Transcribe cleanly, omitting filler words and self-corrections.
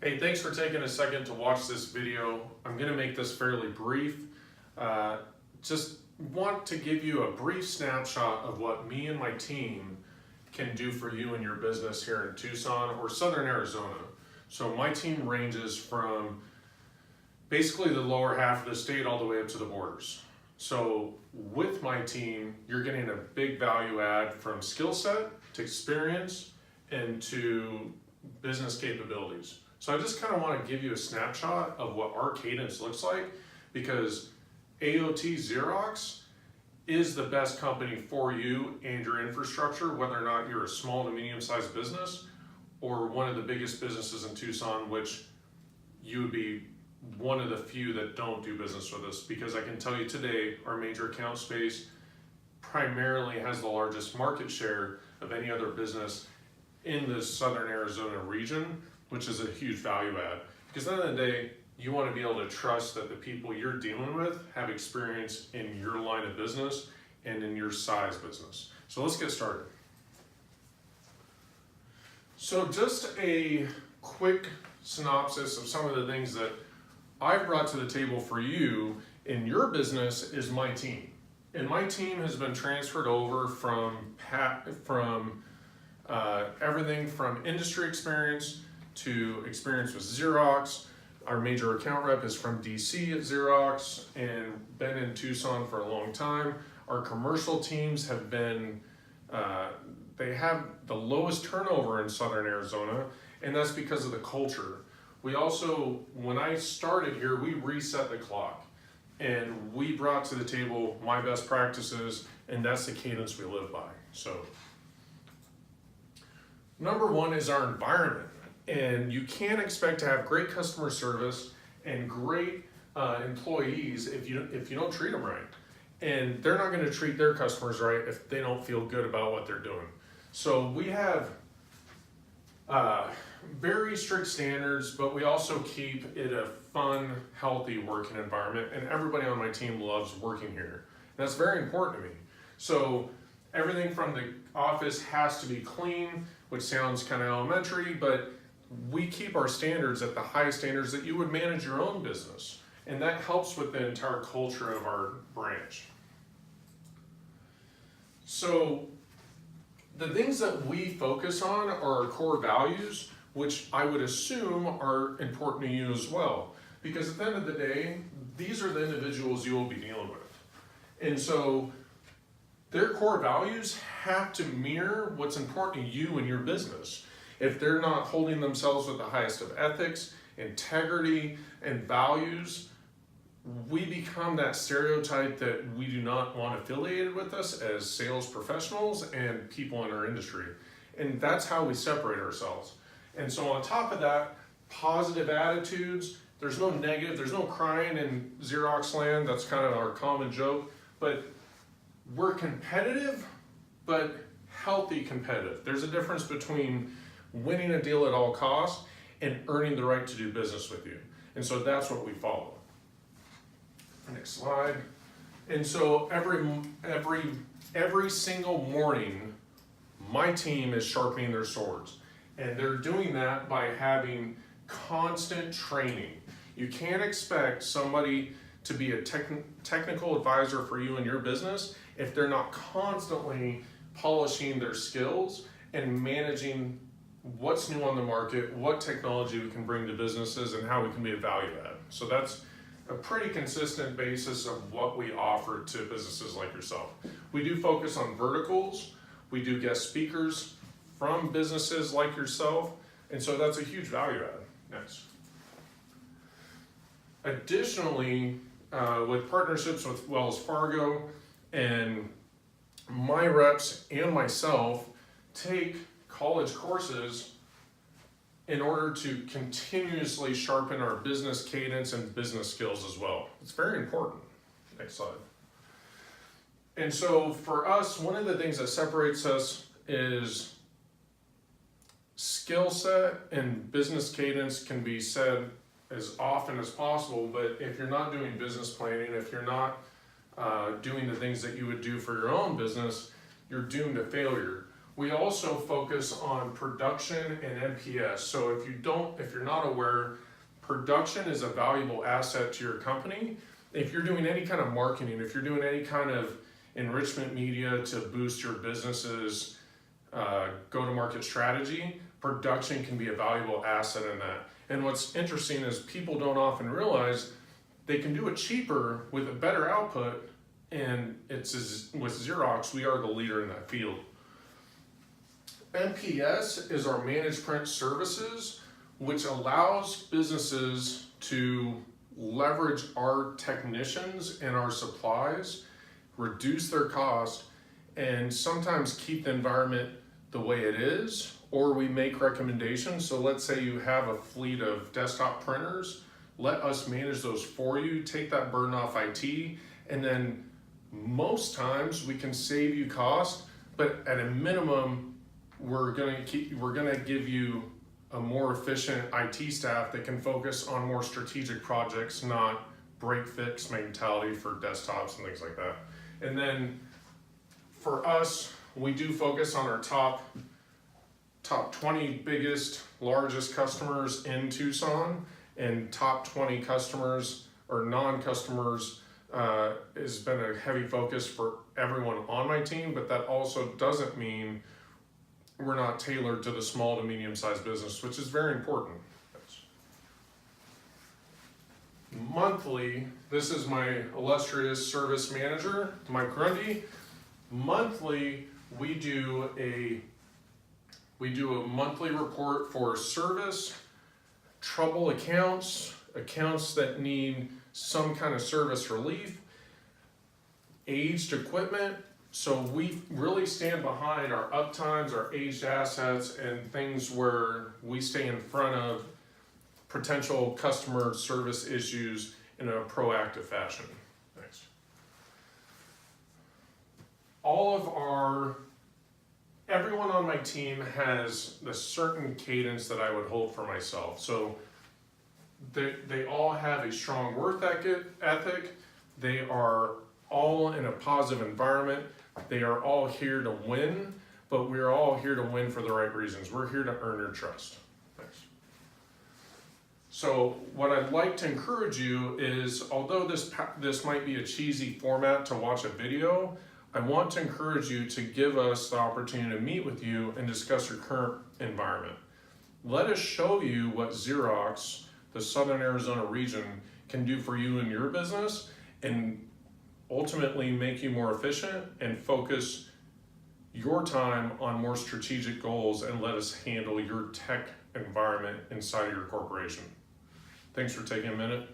Hey, thanks for taking a second to watch this video. I'm going to make this fairly brief. Just want to give you a brief snapshot of what me and my team can do for you and your business here in Tucson or Southern Arizona. So my team ranges from basically the lower half of the state all the way up to the borders. So with my team, you're getting a big value add from skill set to experience and to business capabilities. So I just kind of want to give you a snapshot of what our cadence looks like, because AOT Xerox is the best company for you and your infrastructure, whether or not you're a small to medium-sized business or one of the biggest businesses in Tucson, which you would be one of the few that don't do business with us. Because I can tell you today, our major account space primarily has the largest market share of any other business in the Southern Arizona region, which is a huge value add. Because at the end of the day, you want to be able to trust that the people you're dealing with have experience in your line of business and in your size business. So let's get started. So just a quick synopsis of some of the things that I've brought to the table for you in your business is my team. And my team has been transferred over from everything from industry experience to experience with Xerox. Our major account rep is from DC at Xerox and been in Tucson for a long time. Our commercial teams have been, they have the lowest turnover in Southern Arizona, and that's because of the culture. We also, when I started here, we reset the clock and we brought to the table my best practices, and that's the cadence we live by. So, number one is our environment. And you can't expect to have great customer service and great employees if you don't treat them right. And they're not going to treat their customers right if they don't feel good about what they're doing. So we have very strict standards, but we also keep it a fun, healthy working environment. And everybody on my team loves working here. And that's very important to me. So everything from the office has to be clean, which sounds kind of elementary, but we keep our standards at the highest standards that you would manage your own business. And that helps with the entire culture of our branch. So the things that we focus on are our core values, which I would assume are important to you as well. Because at the end of the day, these are the individuals you will be dealing with. And so their core values have to mirror what's important to you and your business. If they're not holding themselves with the highest of ethics, integrity, and values, we become that stereotype that we do not want affiliated with us as sales professionals and people in our industry. And that's how we separate ourselves. And so on top of that, positive attitudes. There's no negative, there's no crying in Xerox land. That's kind of our common joke. But we're competitive, but healthy competitive. There's a difference between winning a deal at all costs and earning the right to do business with you. And so that's what we follow. Next slide. And so every single morning, my team is sharpening their swords. And they're doing that by having constant training. You can't expect somebody to be a technical advisor for you and your business if they're not constantly polishing their skills and managing what's new on the market, what technology we can bring to businesses, and how we can be a value add. So that's a pretty consistent basis of what we offer to businesses like yourself. We do focus on verticals. We do guest speakers from businesses like yourself, and so that's a huge value add. Next. Additionally, with partnerships with Wells Fargo, and my reps and myself take college courses in order to continuously sharpen our business cadence and business skills as well. It's very important. Next slide. And so for us, one of the things that separates us is skill set, and business cadence can be said as often as possible, but if you're not doing business planning, if you're not doing the things that you would do for your own business, you're doomed to failure. We also focus on production and NPS. So if you're not aware, production is a valuable asset to your company. If you're doing any kind of marketing, if you're doing any kind of enrichment media to boost your business's go-to-market strategy, production can be a valuable asset in that. And what's interesting is people don't often realize they can do it cheaper with a better output, and with Xerox, we are the leader in that field. NPS is our managed print services, which allows businesses to leverage our technicians and our supplies, reduce their cost, and sometimes keep the environment the way it is, or we make recommendations. So let's say you have a fleet of desktop printers, let us manage those for you, take that burden off IT, and then most times we can save you cost, but at a minimum, we're gonna give you a more efficient IT staff that can focus on more strategic projects, not break-fix mentality for desktops and things like that. And then for us, we do focus on our top 20 biggest, largest customers in Tucson, and top 20 customers or non-customers has been a heavy focus for everyone on my team, but that also doesn't mean we're not tailored to the small to medium-sized business, which is very important. Monthly, this is my illustrious service manager, Mike Grundy. Monthly, we do a monthly report for service, trouble accounts that need some kind of service relief, aged equipment. So we really stand behind our uptimes, our aged assets, and things where we stay in front of potential customer service issues in a proactive fashion. Next. Everyone on my team has a certain cadence that I would hold for myself. So they all have a strong work ethic. They are all in a positive environment. They are all here to win, but we're all here to win for the right reasons. We're here to earn your trust. Thanks. So what I'd like to encourage you is, although this might be a cheesy format to watch a video, I want to encourage you to give us the opportunity to meet with you and discuss your current environment. Let us show you what Xerox, the Southern Arizona region, can do for you and your business, and ultimately make you more efficient and focus your time on more strategic goals, and let us handle your tech environment inside of your corporation. Thanks for taking a minute.